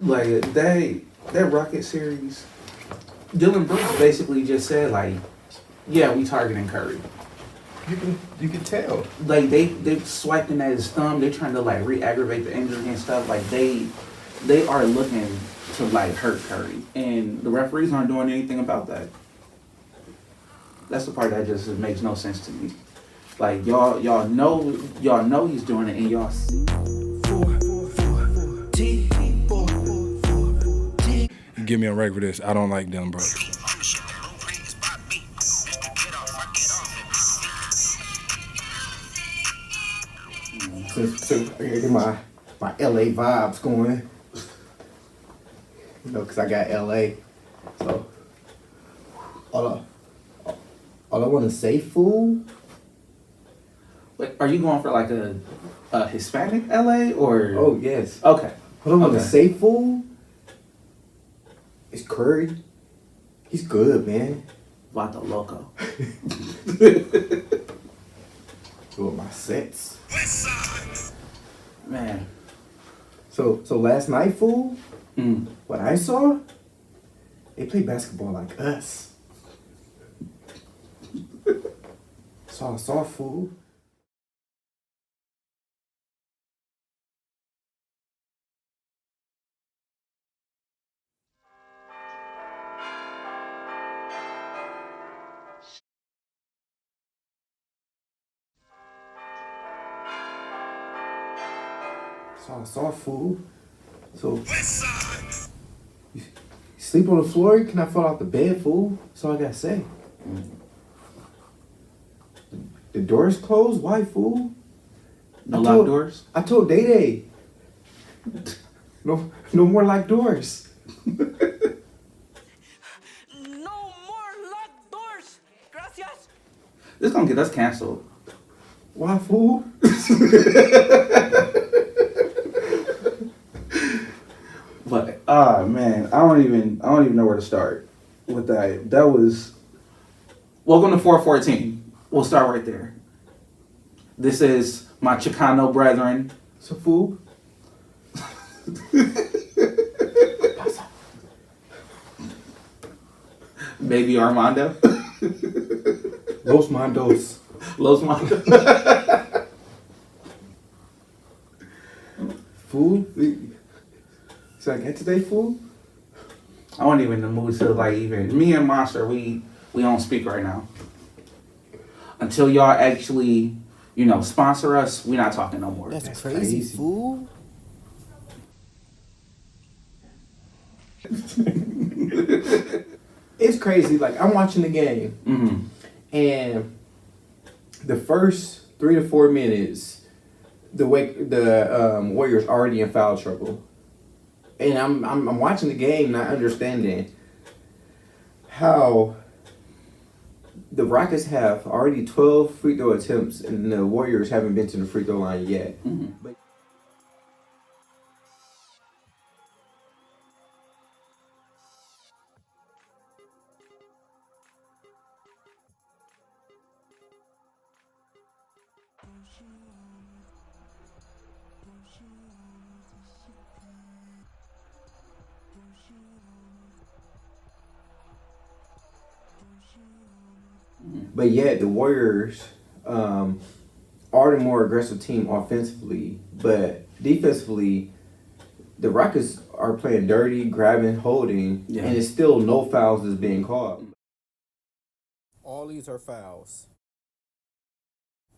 Like that Rocket series, Dylan Brooks basically just said like, yeah, we targeting Curry. You can tell. Like they swiping at his thumb. They trying to like re-aggravate the injury and stuff. Like they are looking to like hurt Curry, and the referees aren't doing anything about that. That's the part that just makes no sense to me. Like y'all know he's doing it, and y'all see. Give me a break for this. I don't like Dylan Brooks. So I gotta get my LA vibes going. Cause I got LA. So all I want to say, fool. Like, are you going for like a Hispanic LA or? Oh yes. Okay. What I want to Okay. say, fool. Is Curry. He's good, man. Vato Loco. Doing my sets. Man. So last night, fool. Mm. What I saw, they play basketball like us. So I saw, fool. So I saw, fool. So you sleep on the floor, you cannot fall out the bed, fool. That's all I gotta say. The door's closed. Why, fool? No I locked told- doors. I told Day Day. No more locked doors. No more locked doors. Gracias. This gonna get us canceled. Why, fool? But man, I don't even know where to start with that. That was welcome to 414. We'll start right there. This is my Chicano brethren. So, fool. Baby Armando. Los Mandos. Los Mando. Fool. So I get today, fool? I wasn't even in the mood to like even me and Monster, we don't speak right now. Until y'all actually, sponsor us, we not talking no more. That's crazy, fool. It's crazy. Like, I'm watching the game, Mm-hmm. and the first 3 to 4 minutes, the Warriors already in foul trouble, and I'm watching the game, not understanding how the Rockets have already 12 free throw attempts, and the Warriors haven't been to the free throw line yet. Mm-hmm. But But yet the Warriors are the more aggressive team offensively, but defensively, the Rockets are playing dirty, grabbing, holding, Yeah. and it's still no fouls is being called. All these are fouls.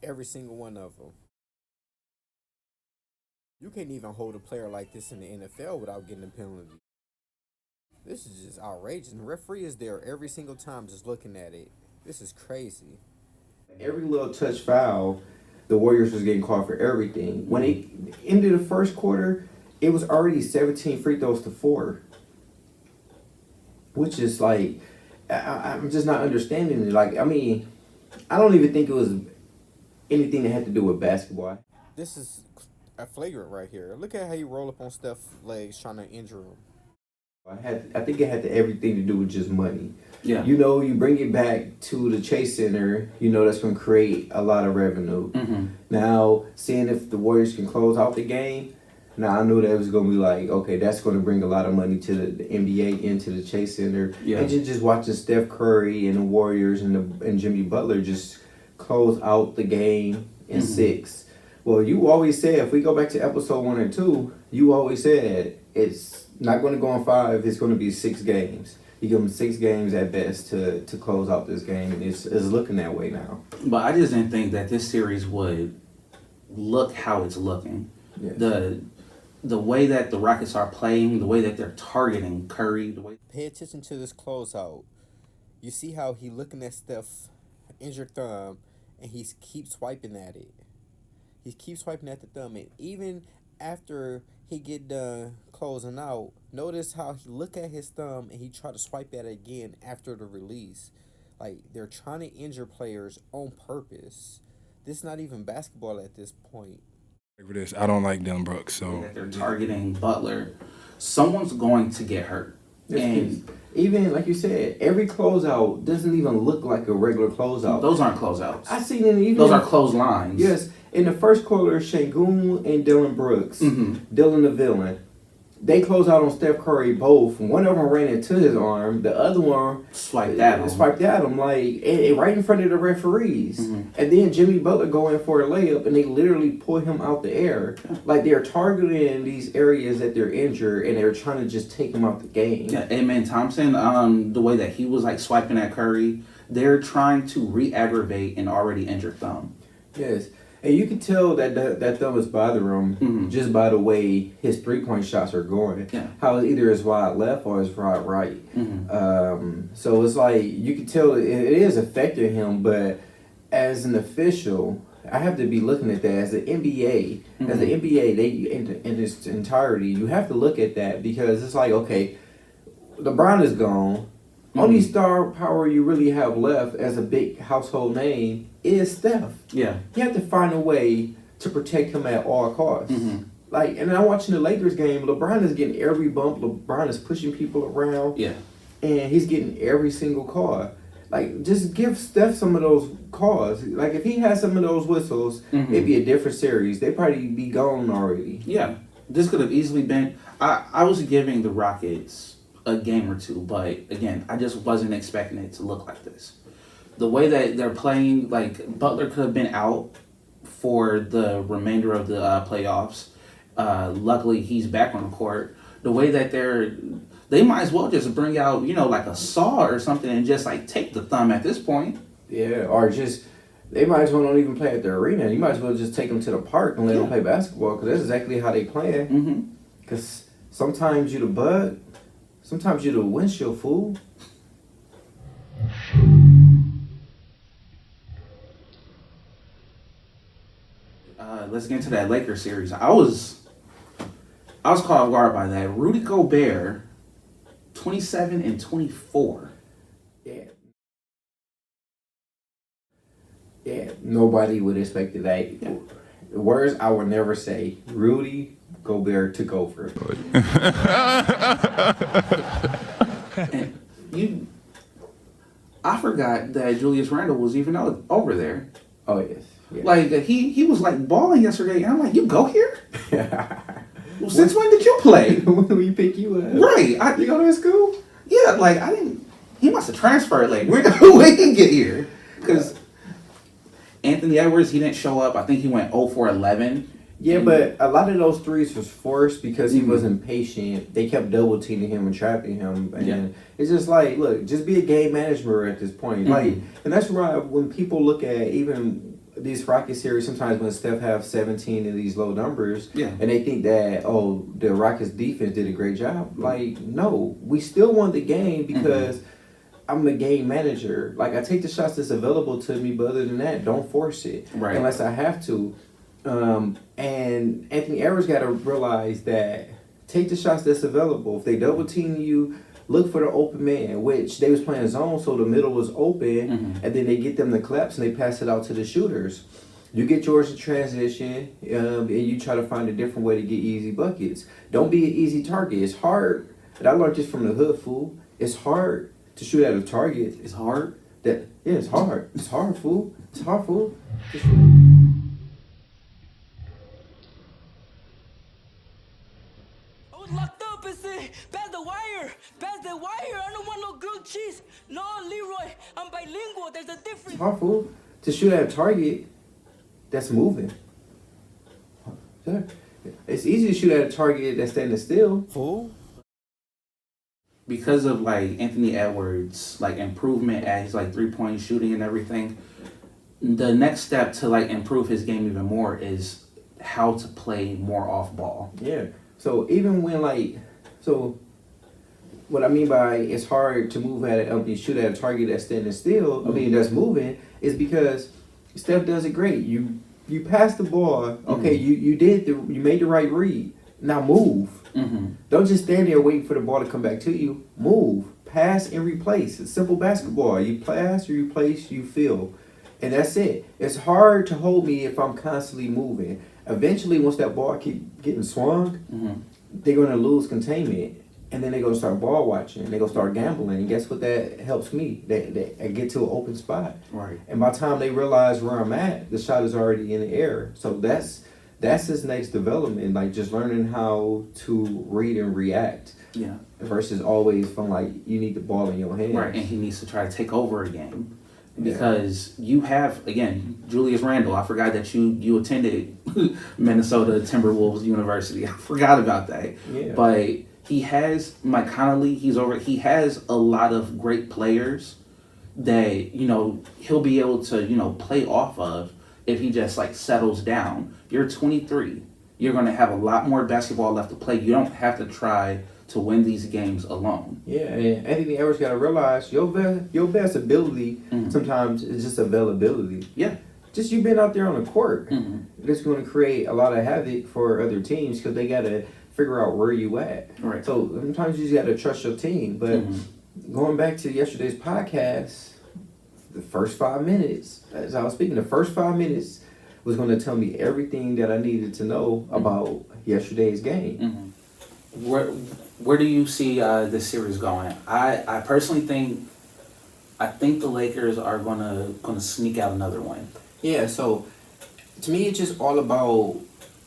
Every single one of them. You can't even hold a player like this in the NFL without getting a penalty. This is just outrageous. And the referee is there every single time just looking at it. This is crazy. Every little touch foul, the Warriors was getting called for everything. When it ended the first quarter, it was already 17 free throws to 4. Which is like, I'm just not understanding it. Like, I mean, I don't even think it was anything that had to do with basketball. This is a flagrant right here. Look at how you roll up on Steph's legs trying to injure him. I think it had everything to do with just money. Yeah. You bring it back to the Chase Center, that's going to create a lot of revenue. Mm-hmm. Now, seeing if the Warriors can close out the game, Now I knew that was gonna be like, okay, that's gonna bring a lot of money to the NBA into the Chase Center. Yeah. And just watching Steph Curry and the Warriors and Jimmy Butler just close out the game in 6. Well, you always said, if we go back to episode 1 and 2, you always said it's not going to go in 5. It's going to be 6 games. You give them 6 games at best to close out this game, and it's looking that way now. But I just didn't think that this series would look how it's looking. Yes. The way that the Rockets are playing, the way that they're targeting Curry, the way Pay attention to this closeout. You see how he looking at Steph injured thumb, and he keeps swiping at it. He keeps swiping at the thumb, and even after he get done closing out, notice how he look at his thumb and he try to swipe at it again after the release. Like, they're trying to injure players on purpose. This is not even basketball at this point. For this, I don't like Dylan Brooks, so that they're targeting Butler, someone's going to get hurt. And even like you said, every closeout doesn't even look like a regular closeout. those aren't closeouts. I seen it even. Those are clotheslines. Yes, in the first quarter, Şengün and Dylan Brooks, Dylan the villain, they closed out on Steph Curry both. One of them ran into his arm, the other one Swiped at him. like right in front of the referees. And then Jimmy Butler go in for a layup, and they literally pull him out the air. Like, they're targeting these areas that they're injured, and they're trying to just take him out the game. Yeah, Amen Thompson, the way that he was like swiping at Curry, they're trying to re-aggravate an already injured thumb. Yes. And you can tell that that thumb is bothering him just by the way his 3-point shots are going. Yeah. How it's either his wide left or his wide right. So it's like you can tell it is affecting him, but as an official, I have to be looking at that as the NBA. As the NBA, they in its entirety, you have to look at that because it's like, okay, LeBron is gone. Only star power you really have left as a big household name is Steph. Yeah. You have to find a way to protect him at all costs. Like, and I'm watching the Lakers game. LeBron is getting every bump. LeBron is pushing people around. Yeah. And he's getting every single call. Like, just give Steph some of those calls. Like, if he had some of those whistles, it'd be a different series. They'd probably be gone already. Yeah. This could have easily been. I was giving the Rockets a game or two, but again, I just wasn't expecting it to look like this. The way that they're playing, like, Butler could have been out for the remainder of the playoffs. Luckily, he's back on the court. The way that they might as well just bring out, like a saw or something and just, like, take the thumb at this point. Yeah, or just, they might as well not even play at the arena. You might as well just take them to the park and let them play basketball, because that's exactly how they play. Because sometimes you the bug, sometimes you the windshield, fool. Let's get into that Lakers series. I was caught off guard by that. Rudy Gobert, 27 and 24. Yeah, nobody would expect that. Yeah. Words I would never say. Rudy Gobert took over. And I forgot that Julius Randle was even over there. Oh, yes. Yeah. Like, he was like balling yesterday, and I'm like, you go here? Well, since when did you play? When we pick you up? Right. You go to school? Yeah, like, I didn't. He must have transferred. Like, where did he get here? Because Anthony Edwards, he didn't show up. I think he went 0 for 11. Yeah, but a lot of those threes was forced because he wasn't patient. They kept double teaming him and trapping him, and it's just like, look, just be a game manager at this point. Like, and that's why when people look at even these Rockets series, sometimes when Steph have 17 of these low numbers, and they think that, oh, the Rockets defense did a great job. Like, no, we still won the game because I'm a game manager. Like, I take the shots that's available to me, but other than that, don't force it unless I have to. And Anthony Edwards got to realize that take the shots that's available. If they double team you, look for the open man, which they was playing zone, so the middle was open, and then they get them to collapse and they pass it out to the shooters. You get yours in transition, and you try to find a different way to get easy buckets. Don't be an easy target. It's hard. And I learned this from the hood, fool. It's hard to shoot at a target. It's hard. It's hard. It's hard, fool. It's hard, fool. Pass the wire. Pass the wire. I don't want no grilled cheese. No, Leroy. I'm bilingual. There's a difference. It's hard, fool, to shoot at a target that's moving. It's easy to shoot at a target that's standing still. Fool. Because of like Anthony Edwards' like improvement at his like 3-point shooting and everything, the next step to like improve his game even more is how to play more off ball. Yeah. So even when what I mean by it's hard to move at it, shoot at a target that's standing still. I mean that's moving is because Steph does it great. You pass the ball. Okay, you made the right read. Now move. Mm-hmm. Don't just stand there waiting for the ball to come back to you. Move, pass, and replace. It's simple basketball. You pass, you replace, you fill, and that's it. It's hard to hold me if I'm constantly moving. Eventually, once that ball keep getting swung, they're gonna lose containment, and then they're gonna start ball watching. They're gonna start gambling, and guess what? That helps me. They get to an open spot, Right. and by the time they realize where I'm at, the shot is already in the air. So that's his next development, like just learning how to read and react. Yeah. Versus always feeling like you need the ball in your hands. Right, and he needs to try to take over a game. Because you have, again, Julius Randle. I forgot that you attended Minnesota Timberwolves University. I forgot about that. Yeah. But he has Mike Conley. He has a lot of great players that, he'll be able to, play off of if he just like settles down. You're 23. You're going to have a lot more basketball left to play. You don't have to try to win these games alone. Yeah, and Anthony Edwards got to realize your best ability sometimes is just availability. Yeah. Just you being out there on the court. Mm-hmm. It's going to create a lot of havoc for other teams because they got to figure out where you at. Right. So sometimes you just got to trust your team. But going back to yesterday's podcast, the first 5 minutes, as I was speaking, the first 5 minutes was going to tell me everything that I needed to know about yesterday's game. Where do you see this series going? I personally think the Lakers are gonna sneak out another one. Yeah, so to me, it's just all about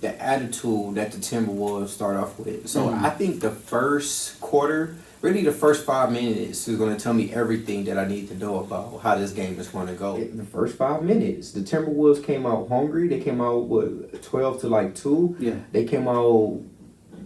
the attitude that the Timberwolves start off with. So I think the first quarter, really the first 5 minutes is going to tell me everything that I need to know about how this game is going to go. In the first 5 minutes, the Timberwolves came out hungry. They came out with 12 to 2. Yeah. They came out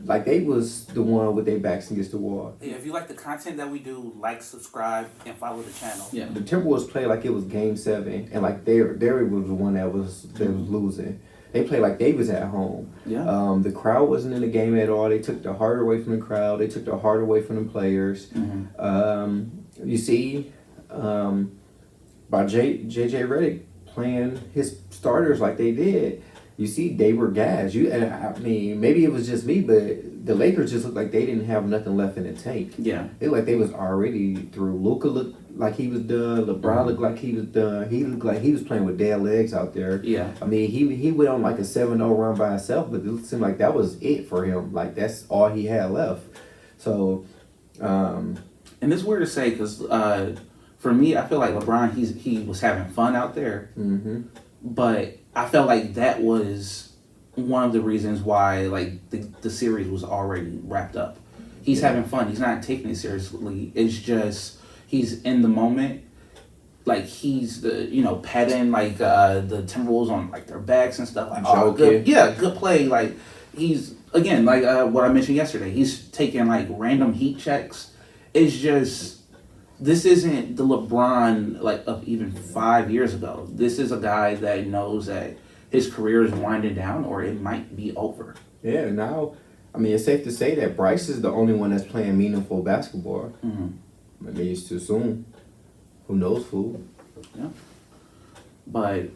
like they was the one with their backs against the wall. Hey, if you like the content that we do, like, subscribe, and follow the channel. Yeah. The Timberwolves played like it was Game 7, and like they was the one that was losing. They played like they was at home. Yeah. The crowd wasn't in the game at all. They took the heart away from the crowd. They took the heart away from the players. You see, by JJ Redick playing his starters like they did, you see they were gassed. I mean, maybe it was just me, but the Lakers just looked like they didn't have nothing left in the tank. Yeah. It looked like they was already through. Luka looked like he was done. LeBron looked like he was done. He looked like he was playing with dead legs out there. Yeah. I mean, he went on like a 7-0 run by himself, but it seemed like that was it for him. Like, that's all he had left. So, and it's weird to say because for me, I feel like LeBron, he was having fun out there. But I felt like that was one of the reasons why like the series was already wrapped up. He's having fun. He's not taking it seriously. It's just he's in the moment. Like he's patting like the Timberwolves on like their backs and stuff. Like, oh, good, good play. Like he's again like what I mentioned yesterday. He's taking like random heat checks. It's just this isn't the LeBron like of even 5 years ago. This is a guy that knows that his career is winding down or it might be over. Yeah, now, I mean, it's safe to say that Bryce is the only one that's playing meaningful basketball. Maybe it's too soon. Who knows, fool? Yeah. But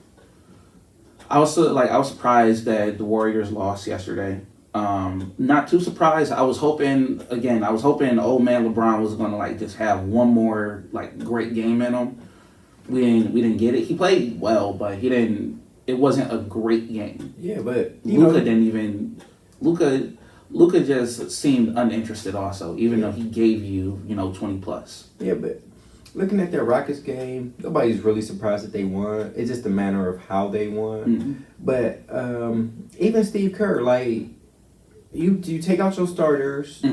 I was surprised that the Warriors lost yesterday. Not too surprised. I was hoping old man LeBron was gonna like just have one more like great game in him. We didn't get it. He played well, but he didn't. It wasn't a great game. Yeah, but Luka just seemed uninterested. Also, even though he gave you 20 plus. Yeah, but looking at their Rockets game, nobody's really surprised that they won. It's just a matter of how they won. But even Steve Kerr, like. You take out your starters.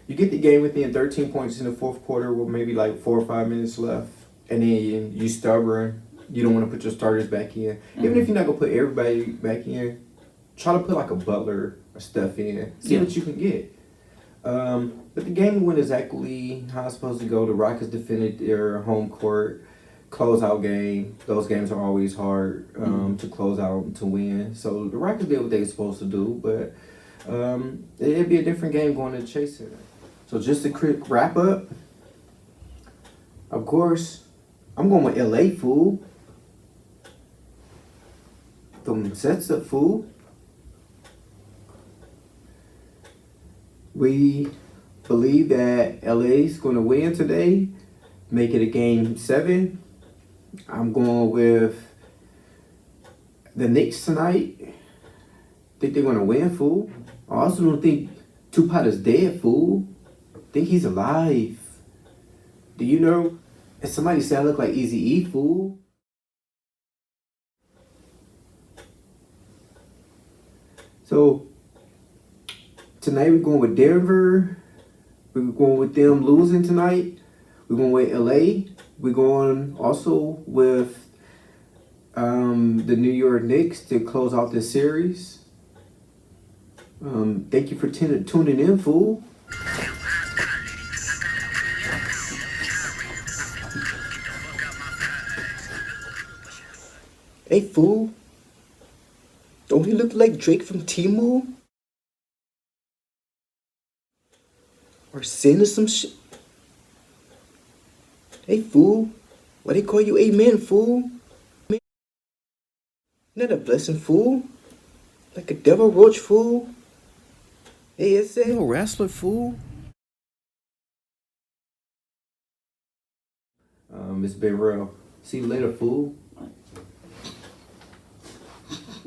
You get the game within 13 points in the fourth quarter with maybe like 4 or 5 minutes left, and then you stubborn. You don't want to put your starters back in. Even if you're not going to put everybody back in, try to put like a Butler or stuff in. See what you can get. But the game went exactly how it's supposed to go. The Rockets defended their home court closeout game. Those games are always hard to close out and to win. So the Rockets did what they were supposed to do, but it'd be a different game going to chase it. So just a quick wrap up. Of course, I'm going with LA, fool. Throwing sets up, fool. We believe that LA is going to win today, make it a game 7. I'm going with the Knicks tonight. Think they're going to win, fool. I also don't think Tupac is dead, fool. Think he's alive. Do you know? If somebody said I look like Eazy-E, fool. So tonight we're going with Denver. We're going with them losing tonight. We're going with LA. We're going also with the New York Knicks to close out this series. Thank you for tuning in, fool. Hey, fool. Don't he look like Drake from Timo? Or Sin or some shit? Hey, fool. Why they call you Amen, fool? Not a blessing, fool. Like a devil roach, fool. Hey, it's a no wrestler, fool. It's been real. See you later, fool.